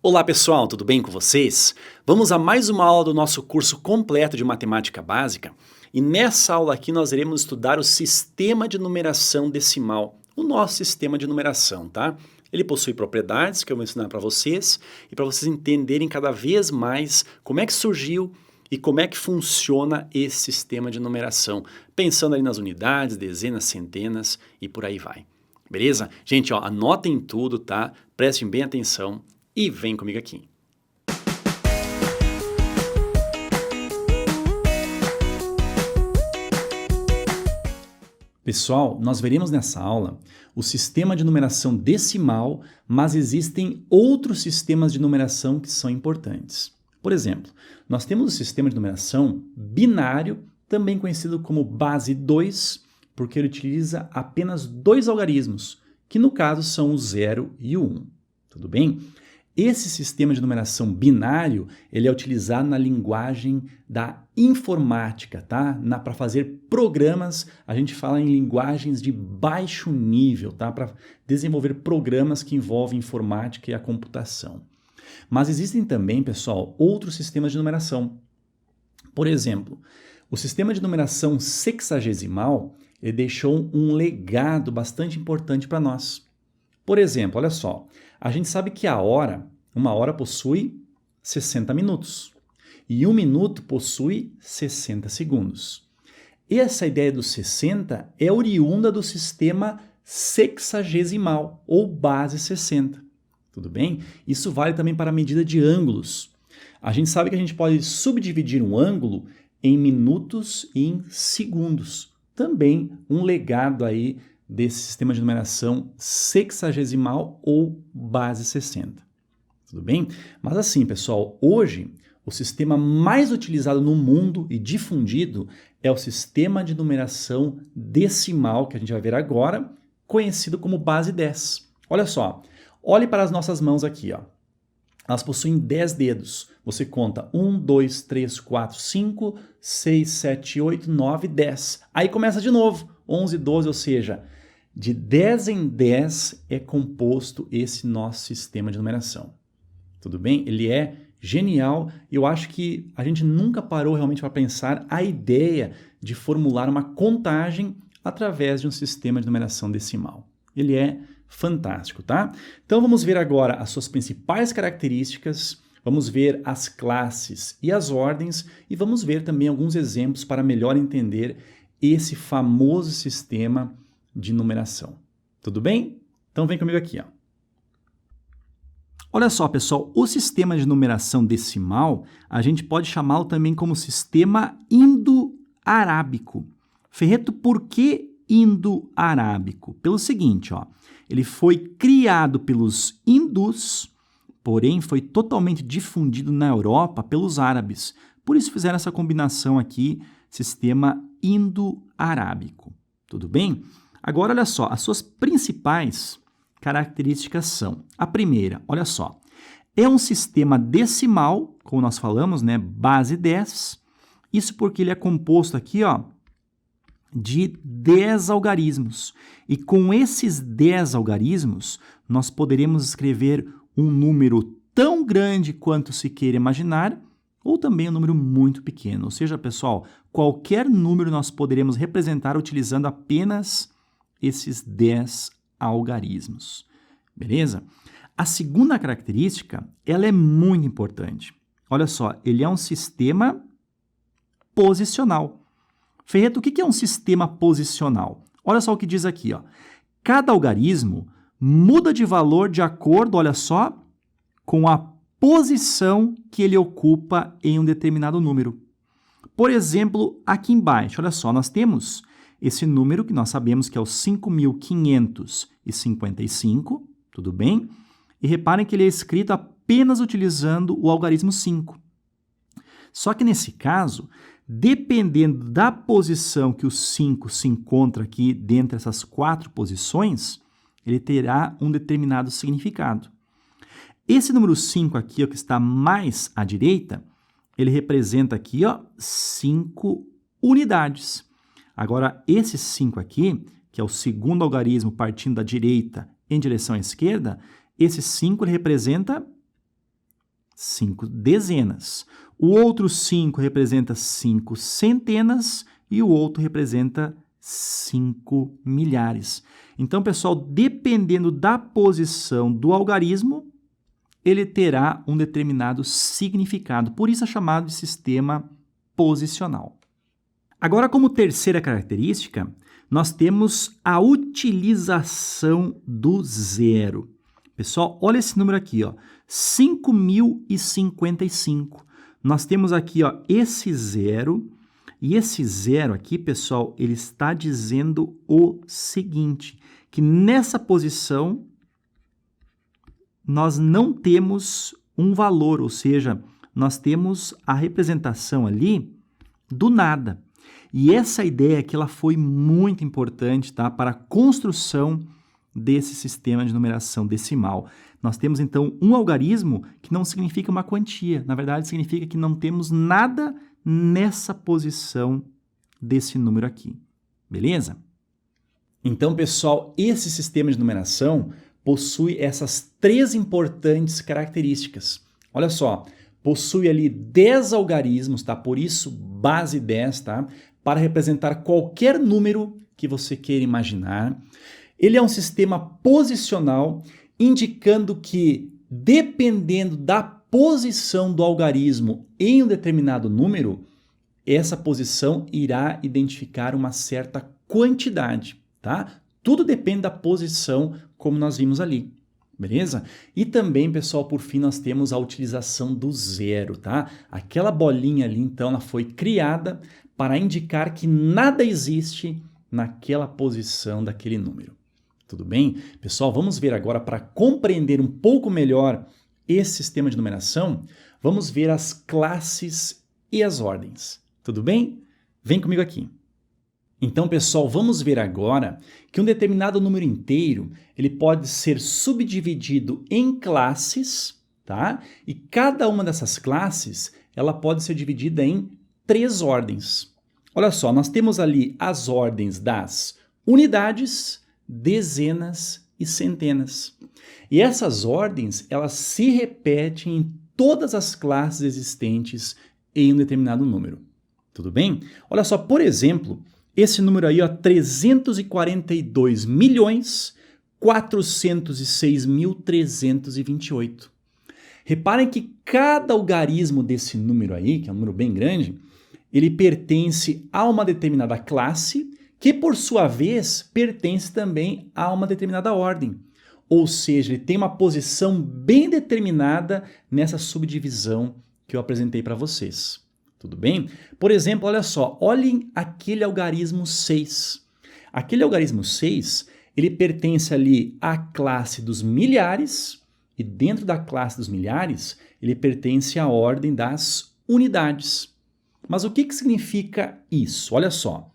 Olá pessoal, tudo bem com vocês? Vamos a mais uma aula do nosso curso completo de matemática básica e nessa aula aqui nós iremos estudar o sistema de numeração decimal, o nosso sistema de numeração, tá? Ele possui propriedades que eu vou ensinar para vocês e para vocês entenderem cada vez mais como é que surgiu e como é que funciona esse sistema de numeração, pensando aí nas unidades, dezenas, centenas e por aí vai. Beleza? Gente, ó, anotem tudo, tá? Prestem bem atenção. E vem comigo aqui. Pessoal, nós veremos nessa aula o sistema de numeração decimal, mas existem outros sistemas de numeração que são importantes. Por exemplo, nós temos o sistema de numeração binário, também conhecido como base 2, porque ele utiliza apenas dois algarismos, que no caso são o 0 e o 1. Tudo bem? Esse sistema de numeração binário, ele é utilizado na linguagem da informática, tá? Para fazer programas, a gente fala em linguagens de baixo nível, tá? Para desenvolver programas que envolvem informática e a computação. Mas existem também, pessoal, outros sistemas de numeração. Por exemplo, o sistema de numeração sexagesimal, ele deixou um legado bastante importante para nós. Por exemplo, olha só, a gente sabe que uma hora possui 60 minutos e um minuto possui 60 segundos. Essa ideia dos 60 é oriunda do sistema sexagesimal ou base 60. Tudo bem? Isso vale também para a medida de ângulos. A gente sabe que a gente pode subdividir um ângulo em minutos e em segundos. Também um legado aí desse sistema de numeração sexagesimal ou base 60. Tudo bem? Mas assim, pessoal, hoje o sistema mais utilizado no mundo e difundido é o sistema de numeração decimal, que a gente vai ver agora, conhecido como base 10. Olha só, olhe para as nossas mãos aqui, ó. Elas possuem 10 dedos. Você conta 1, 2, 3, 4, 5, 6, 7, 8, 9, 10. Aí começa de novo, 11, 12, ou seja, de 10 em 10 é composto esse nosso sistema de numeração. Tudo bem? Ele é genial e eu acho que a gente nunca parou realmente para pensar a ideia de formular uma contagem através de um sistema de numeração decimal. Ele é fantástico, tá? Então vamos ver agora as suas principais características, vamos ver as classes e as ordens e vamos ver também alguns exemplos para melhor entender esse famoso sistema de numeração. Tudo bem? Então vem comigo aqui, ó. Olha só, pessoal, o sistema de numeração decimal, a gente pode chamá-lo também como sistema indo-arábico. Ferreto, por que indo-arábico? Pelo seguinte, ó, ele foi criado pelos hindus, porém foi totalmente difundido na Europa pelos árabes. Por isso fizeram essa combinação aqui, sistema indo-arábico. Tudo bem? Agora, olha só, as suas principais características são: a primeira, olha só, é um sistema decimal, como nós falamos, né, base 10, isso porque ele é composto aqui, ó, de 10 algarismos, e com esses 10 algarismos, nós poderemos escrever um número tão grande quanto se queira imaginar, ou também um número muito pequeno, ou seja, pessoal, qualquer número nós poderemos representar utilizando apenas esses 10 algarismos, beleza? A segunda característica, ela é muito importante. Olha só, ele é um sistema posicional. Ferreto, o que é um sistema posicional? Olha só o que diz aqui, ó. Cada algarismo muda de valor de acordo, olha só, com a posição que ele ocupa em um determinado número. Por exemplo, aqui embaixo, olha só, nós temos esse número que nós sabemos que é o 5.555, tudo bem? E reparem que ele é escrito apenas utilizando o algarismo 5. Só que nesse caso, dependendo da posição que o 5 se encontra aqui dentre essas 4 posições, ele terá um determinado significado. Esse número 5 aqui, ó, que está mais à direita, ele representa aqui, ó, 5 unidades. Agora, esse 5 aqui, que é o segundo algarismo partindo da direita em direção à esquerda, esse 5 ele representa 5 dezenas. O outro 5 representa 5 centenas e o outro representa 5 milhares. Então, pessoal, dependendo da posição do algarismo, ele terá um determinado significado. Por isso é chamado de sistema posicional. Agora, como terceira característica, nós temos a utilização do zero. Pessoal, olha esse número aqui, ó, 5.055. Nós temos aqui, ó, esse zero, e esse zero aqui, pessoal, ele está dizendo o seguinte, que nessa posição nós não temos um valor, ou seja, nós temos a representação ali do nada. E essa ideia aqui ela foi muito importante, tá, para a construção desse sistema de numeração decimal. Nós temos, então, um algarismo que não significa uma quantia. Na verdade, significa que não temos nada nessa posição desse número aqui. Beleza? Então, pessoal, esse sistema de numeração possui essas 3 importantes características. Olha só, possui ali 10 algarismos, tá? Por isso, base 10, tá? Para representar qualquer número que você queira imaginar. Ele é um sistema posicional, indicando que, dependendo da posição do algarismo em um determinado número, essa posição irá identificar uma certa quantidade, tá? Tudo depende da posição, como nós vimos ali, beleza? E também, pessoal, por fim, nós temos a utilização do zero, tá? Aquela bolinha ali, então, ela foi criada para indicar que nada existe naquela posição daquele número. Tudo bem? Pessoal, vamos ver agora, para compreender um pouco melhor esse sistema de numeração, vamos ver as classes e as ordens. Tudo bem? Vem comigo aqui. Então, pessoal, vamos ver agora que um determinado número inteiro ele pode ser subdividido em classes, tá? E cada uma dessas classes ela pode ser dividida em 3 ordens. Olha só, nós temos ali as ordens das unidades, dezenas e centenas. E essas ordens, elas se repetem em todas as classes existentes em um determinado número. Tudo bem? Olha só, por exemplo, esse número aí, ó, 342.406.328. Reparem que cada algarismo desse número aí, que é um número bem grande, ele pertence a uma determinada classe, que por sua vez pertence também a uma determinada ordem. Ou seja, ele tem uma posição bem determinada nessa subdivisão que eu apresentei para vocês. Tudo bem? Por exemplo, olha só, olhem aquele algarismo 6. Aquele algarismo 6, ele pertence ali à classe dos milhares, e dentro da classe dos milhares, ele pertence à ordem das unidades. Mas o que significa isso? Olha só.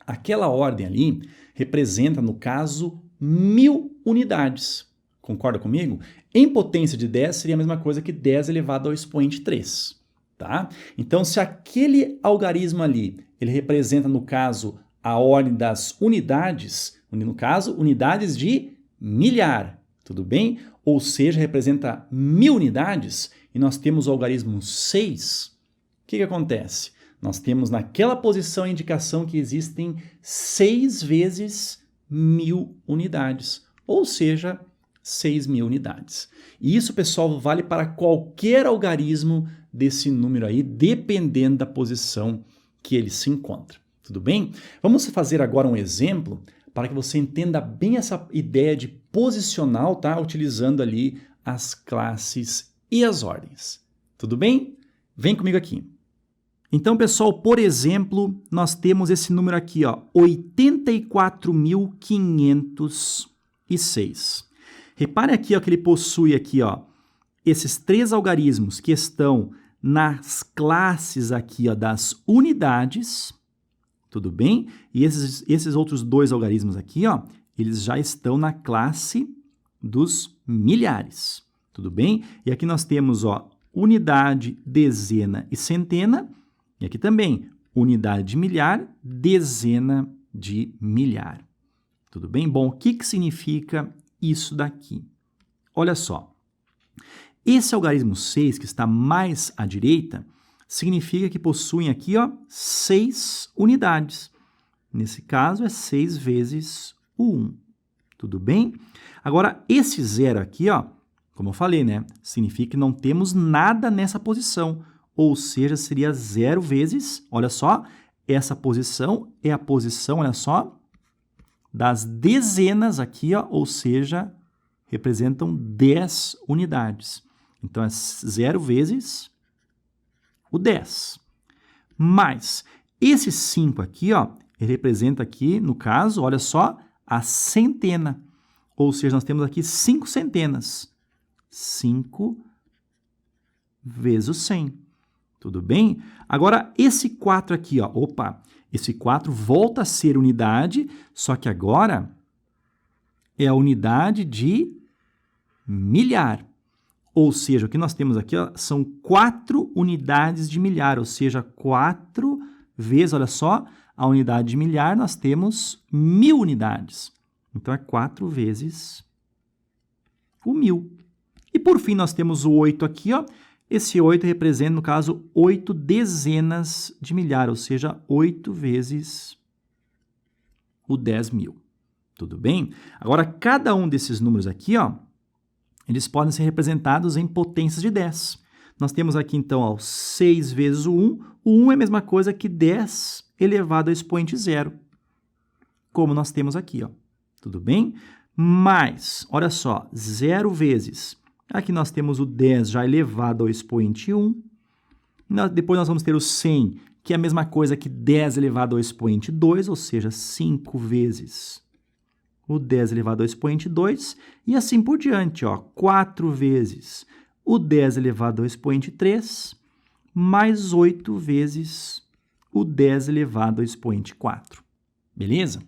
Aquela ordem ali representa, no caso, 1000 unidades. Concorda comigo? Em potência de 10 seria a mesma coisa que 10 elevado ao expoente 3. Tá? Então, se aquele algarismo ali, ele representa, no caso, a ordem das unidades, no caso, unidades de milhar, tudo bem? Ou seja, representa 1000 unidades, e nós temos o algarismo 6, o que acontece? Nós temos naquela posição a indicação que existem 6 vezes 1000 unidades, ou seja, 6.000 unidades. E isso, pessoal, vale para qualquer algarismo desse número aí, dependendo da posição que ele se encontra. Tudo bem? Vamos fazer agora um exemplo para que você entenda bem essa ideia de posicional, tá? Utilizando ali as classes e as ordens. Tudo bem? Vem comigo aqui. Então, pessoal, por exemplo, nós temos esse número aqui, ó, 84.506. Repare aqui, ó, que ele possui aqui, ó, esses 3 algarismos que estão nas classes aqui, ó, das unidades, tudo bem? E esses outros 2 algarismos aqui, ó, eles já estão na classe dos milhares, tudo bem? E aqui nós temos, ó, unidade, dezena e centena. E aqui também, unidade de milhar, dezena de milhar. Tudo bem? Bom, o que significa isso daqui? Olha só, Esse algarismo 6, que está mais à direita, significa que possuem aqui, ó, 6 unidades. Nesse caso, é 6 vezes o 1. Tudo bem? Agora, esse 0 aqui, ó, como eu falei, né, significa que não temos nada nessa posição. Ou seja, seria 0 vezes, olha só, essa posição é a posição, olha só, das dezenas aqui, ó, ou seja, representam 10 unidades. Então, é 0 vezes o 10. Mas esse 5 aqui, ó, ele representa aqui, no caso, olha só, a centena. Ou seja, nós temos aqui 5 centenas. 5 vezes o 100. Tudo bem? Agora, esse 4 aqui, ó, opa, esse 4 volta a ser unidade, só que agora é a unidade de milhar. Ou seja, o que nós temos aqui, ó, são 4 unidades de milhar, ou seja, 4 vezes, olha só, a unidade de milhar, nós temos 1000 unidades. Então, é 4 vezes o 1000. E, por fim, nós temos o 8 aqui, ó. Esse 8 representa, no caso, 8 dezenas de milhar, ou seja, 8 vezes o 10.000. Tudo bem? Agora, cada um desses números aqui, ó, eles podem ser representados em potências de 10. Nós temos aqui, então, ó, 6 vezes o 1. O 1 é a mesma coisa que 10 elevado ao expoente zero, como nós temos aqui, ó. Tudo bem? Mas, olha só, 0 vezes. Aqui nós temos o 10 já elevado ao expoente 1. Depois nós vamos ter o 100, que é a mesma coisa que 10 elevado ao expoente 2, ou seja, 5 vezes o 10 elevado ao expoente 2. E assim por diante, ó, 4 vezes o 10 elevado ao expoente 3, mais 8 vezes o 10 elevado ao expoente 4. Beleza?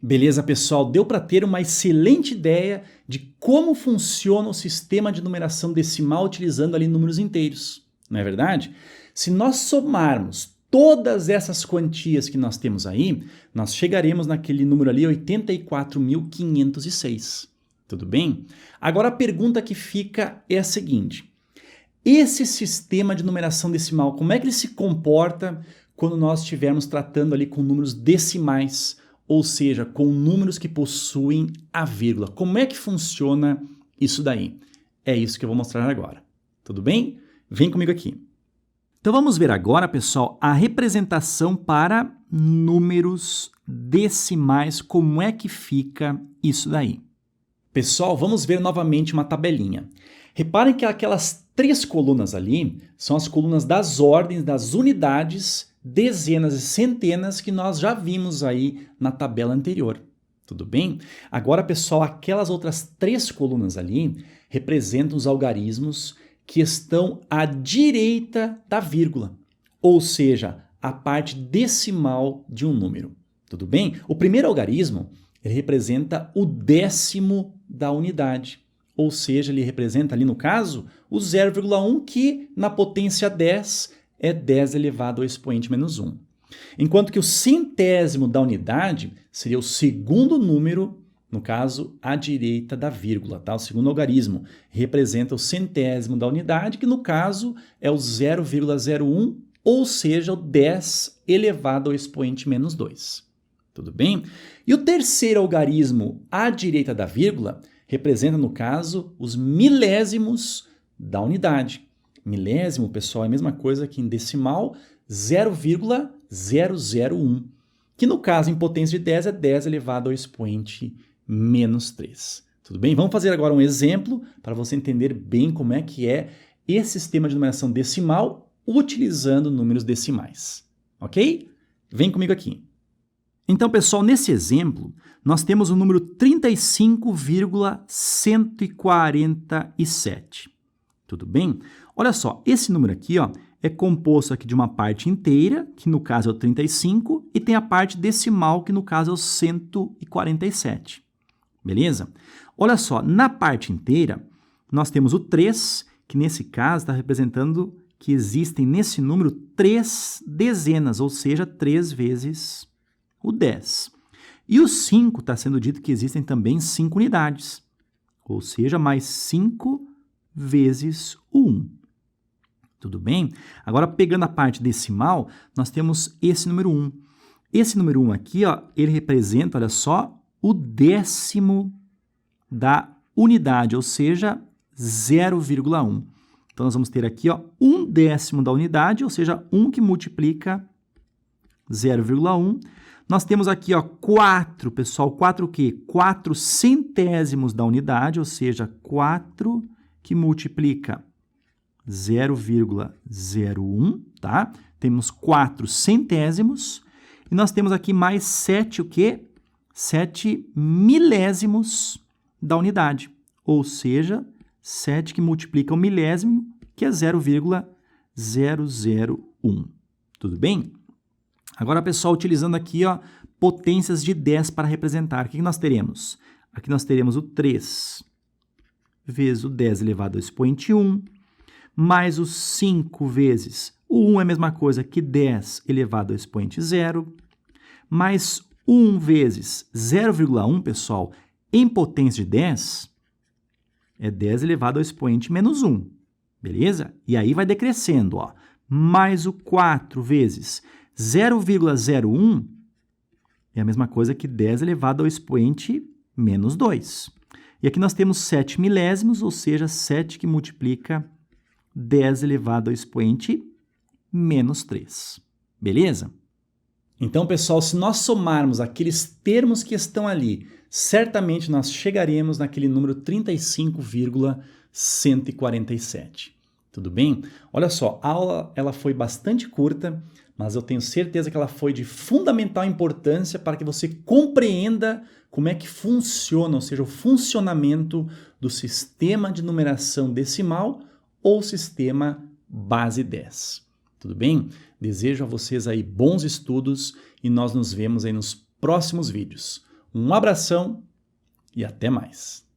Beleza, pessoal? Deu para ter uma excelente ideia de como funciona o sistema de numeração decimal utilizando ali números inteiros, não é verdade? Se nós somarmos todas essas quantias que nós temos aí, nós chegaremos naquele número ali, 84.506. Tudo bem? Agora a pergunta que fica é a seguinte: esse sistema de numeração decimal, como é que ele se comporta quando nós estivermos tratando ali com números decimais? Ou seja, com números que possuem a vírgula. Como é que funciona isso daí? É isso que eu vou mostrar agora. Tudo bem? Vem comigo aqui. Então vamos ver agora, pessoal, a representação para números decimais. Como é que fica isso daí? Pessoal, vamos ver novamente uma tabelinha. Reparem que aquelas 3 colunas ali são as colunas das ordens das unidades, dezenas e centenas que nós já vimos aí na tabela anterior. Tudo bem? Agora, pessoal, aquelas outras 3 colunas ali representam os algarismos que estão à direita da vírgula, ou seja, a parte decimal de um número. Tudo bem? O primeiro algarismo ele representa o décimo da unidade, ou seja, ele representa ali no caso o 0,1, que na potência 10 é 10 elevado ao expoente menos 1. Enquanto que o centésimo da unidade seria o segundo número, no caso, à direita da vírgula, tá? O segundo algarismo representa o centésimo da unidade, que no caso é o 0,01, ou seja, o 10 elevado ao expoente menos 2. Tudo bem? E o terceiro algarismo à direita da vírgula representa, no caso, os milésimos da unidade. Milésimo, pessoal, é a mesma coisa que em decimal, 0,001, que no caso, em potência de 10, é 10 elevado ao expoente menos 3. Tudo bem? Vamos fazer agora um exemplo para você entender bem como é que é esse sistema de numeração decimal utilizando números decimais. Ok? Vem comigo aqui. Então, pessoal, nesse exemplo, nós temos o número 35,147. Tudo bem? Olha só, esse número aqui, ó, é composto aqui de uma parte inteira, que no caso é o 35, e tem a parte decimal, que no caso é o 147. Beleza? Olha só, na parte inteira, nós temos o 3, que nesse caso está representando que existem nesse número 3 dezenas, ou seja, 3 vezes o 10. E o 5 está sendo dito que existem também 5 unidades, ou seja, mais 5 vezes o 1. Tudo bem? Agora, pegando a parte decimal, nós temos esse número 1. Esse número 1 aqui, ó, ele representa, olha só, o décimo da unidade, ou seja, 0,1. Então, nós vamos ter aqui, ó, 1/10 da unidade, ou seja, 1 que multiplica 0,1. Nós temos aqui, ó, 4, pessoal, 4 o quê? 4 centésimos da unidade, ou seja, 4 que multiplica 0,01, tá? Temos 4 centésimos. E nós temos aqui mais 7 o quê? 7 milésimos da unidade, ou seja, 7 que multiplica 1 milésimo, que é 0,001. Tudo bem? Agora, pessoal, utilizando aqui, ó, potências de 10 para representar, o que nós teremos? Aqui nós teremos o 3 vezes o 10 elevado ao expoente 1, mais o 5 vezes o 1 é a mesma coisa que 10 elevado ao expoente 0, mais 1 vezes 0,1, pessoal, em potência de 10, é 10 elevado ao expoente menos 1, beleza? E aí vai decrescendo, ó, mais o 4 vezes 0,01 é a mesma coisa que 10 elevado ao expoente menos 2. E aqui nós temos 7 milésimos, ou seja, 7 que multiplica 10 elevado ao expoente menos 3. Beleza? Então, pessoal, se nós somarmos aqueles termos que estão ali, certamente nós chegaremos naquele número 35,147. Tudo bem? Olha só, a aula ela foi bastante curta, mas eu tenho certeza que ela foi de fundamental importância para que você compreenda como é que funciona, ou seja, o funcionamento do sistema de numeração decimal ou sistema base 10. Tudo bem? Desejo a vocês aí bons estudos e nós nos vemos aí nos próximos vídeos. Um abração e até mais!